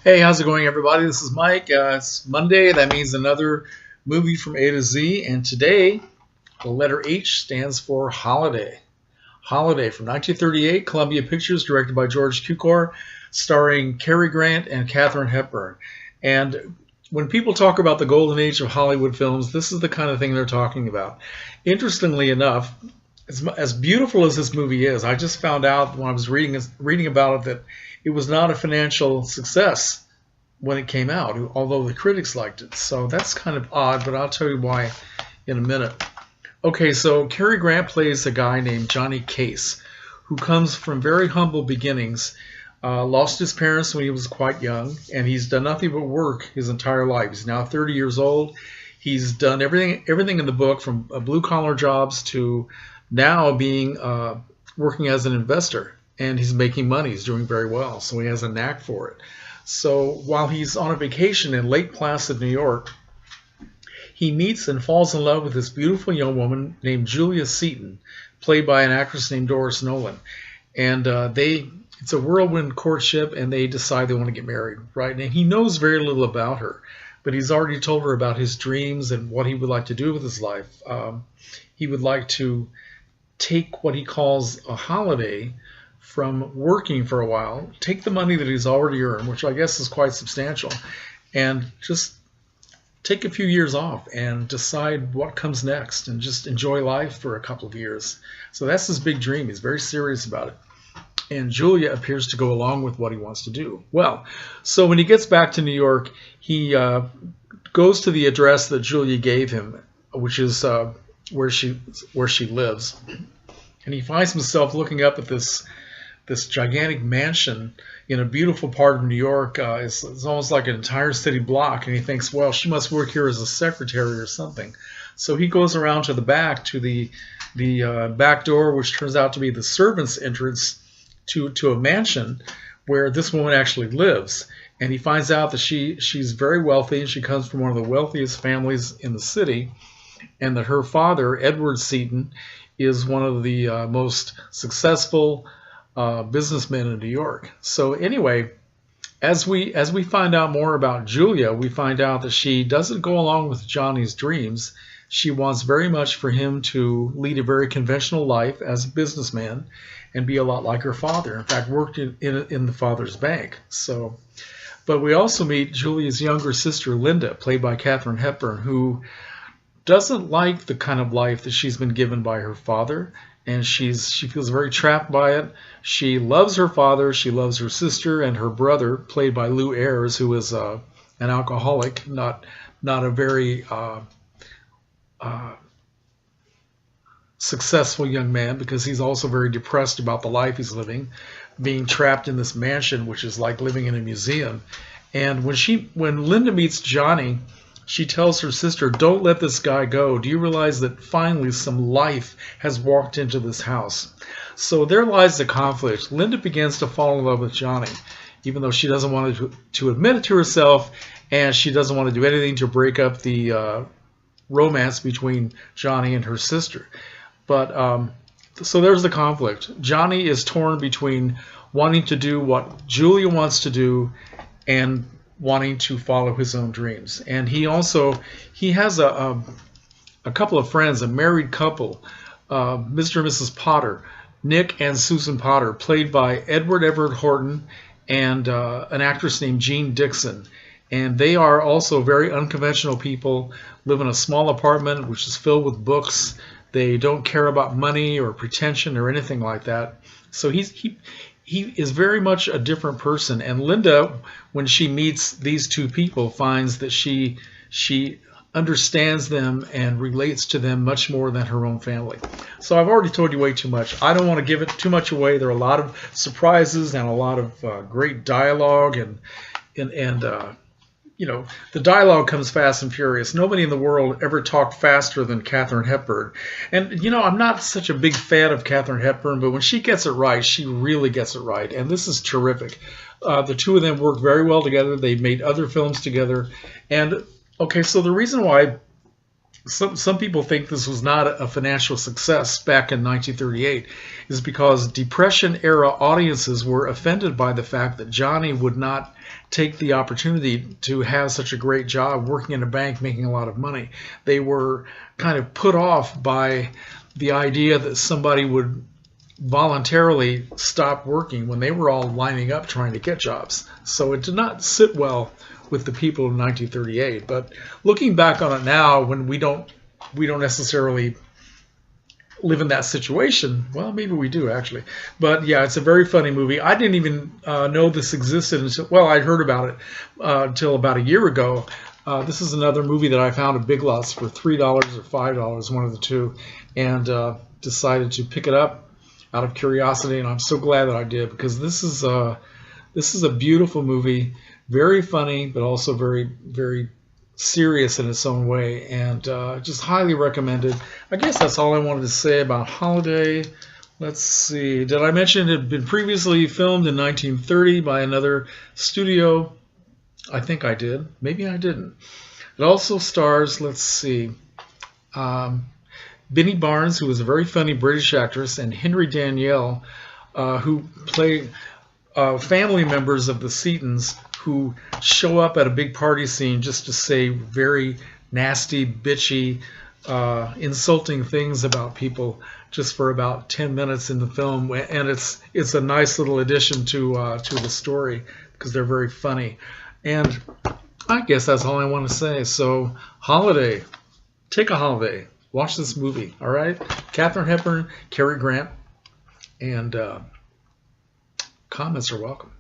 Hey, how's it going, everybody? This is Mike. It's Monday. That means another movie from A to Z. And today, the letter H stands for Holiday. Holiday from 1938, Columbia Pictures, directed by George Cukor, starring Cary Grant and Katharine Hepburn. And when people talk about the golden age of Hollywood films, this is the kind of thing they're talking about. Interestingly enough, as beautiful as this movie is, I just found out when I was reading about it that it was not a financial success when it came out, although the critics liked it. So that's kind of odd, but I'll tell you why in a minute. Okay, so Cary Grant plays a guy named Johnny Case, who comes from very humble beginnings, lost his parents when he was quite young, and he's done nothing but work his entire life. He's now 30 years old. He's done everything in the book, from blue-collar jobs to now being working as an investor, and he's making money. He's doing very well, so he has a knack for it. So while he's on a vacation in Lake Placid, New York, he meets and falls in love with this beautiful young woman named Julia Seton, played by an actress named Doris Nolan. And it's a whirlwind courtship, and they decide they want to get married, right? And he knows very little about her, but he's already told her about his dreams and what he would like to do with his life. He would like to take what he calls a holiday from working for a while, take the money that he's already earned, which I guess is quite substantial, and just take a few years off and decide what comes next and just enjoy life for a couple of years. So that's his big dream. He's very serious about it. And Julia appears to go along with what he wants to do. Well, so when he gets back to New York, he goes to the address that Julia gave him, which is where she lives, and he finds himself looking up at this gigantic mansion in a beautiful part of New York. It's almost like an entire city block, and he thinks, well, she must work here as a secretary or something. So he goes around to the back, to the back door, which turns out to be the servants' entrance to a mansion where this woman actually lives. And he finds out that she's very wealthy, and she comes from one of the wealthiest families in the city, and that her father, Edward Seton, is one of the most successful businessmen in New York. So anyway, as we find out more about Julia, we find out that she doesn't go along with Johnny's dreams. She wants very much for him to lead a very conventional life as a businessman and be a lot like her father. In fact, worked in the father's bank. So, but we also meet Julia's younger sister, Linda, played by Katharine Hepburn, who doesn't like the kind of life that she's been given by her father, and she feels very trapped by it. She loves her father, she loves her sister, and her brother, played by Lew Ayres, who is an alcoholic, not a very successful young man, because he's also very depressed about the life he's living, being trapped in this mansion, which is like living in a museum. And when Linda meets Johnny, she tells her sister, don't let this guy go. Do you realize that finally some life has walked into this house? So there lies the conflict. Linda begins to fall in love with Johnny, even though she doesn't want to admit it to herself, and she doesn't want to do anything to break up the romance between Johnny and her sister. But so there's the conflict. Johnny is torn between wanting to do what Julia wants to do and wanting to follow his own dreams. And he has a couple of friends, a married couple, Mr. and Mrs. Potter, Nick and Susan Potter, played by Edward Everett Horton and an actress named Jean Dixon. And they are also very unconventional people, live in a small apartment which is filled with books. They don't care about money or pretension or anything like that. So he is very much a different person. And Linda, when she meets these two people, finds that she understands them and relates to them much more than her own family. So I've already told you way too much. I don't want to give it too much away. There are a lot of surprises and a lot of great dialogue, and you know, the dialogue comes fast and furious. Nobody in the world ever talked faster than Katharine Hepburn. And, you know, I'm not such a big fan of Katharine Hepburn, but when she gets it right, she really gets it right. And this is terrific. The two of them work very well together. They've made other films together. And, okay, so the reason why some people think this was not a financial success back in 1938 is because Depression era audiences were offended by the fact that Johnny would not take the opportunity to have such a great job working in a bank making a lot of money. They were kind of put off by the idea that somebody would voluntarily stop working when they were all lining up trying to get jobs. So it did not sit well with the people in 1938. But looking back on it now, when we don't necessarily live in that situation, well, maybe we do actually. But yeah, it's a very funny movie. I didn't even know this existed until, well, I heard about it until about a year ago. This is another movie that I found at Big Lots for $3 or $5, one of the two, and decided to pick it up out of curiosity, and I'm so glad that I did, because this is a beautiful movie, very funny, but also very, very serious in its own way, and just highly recommended. I guess that's all I wanted to say about Holiday. Let's see, did I mention it had been previously filmed in 1930 by another studio? I think I did. Maybe I didn't. It also stars, let's see, Benny Barnes, who was a very funny British actress, and Henry Daniell, who play family members of the Setons who show up at a big party scene just to say very nasty, bitchy, insulting things about people just for about 10 minutes in the film. And it's a nice little addition to the story because they're very funny. And I guess that's all I want to say. So, Holiday. Take a holiday. Watch this movie, all right? Katharine Hepburn, Cary Grant, and comments are welcome.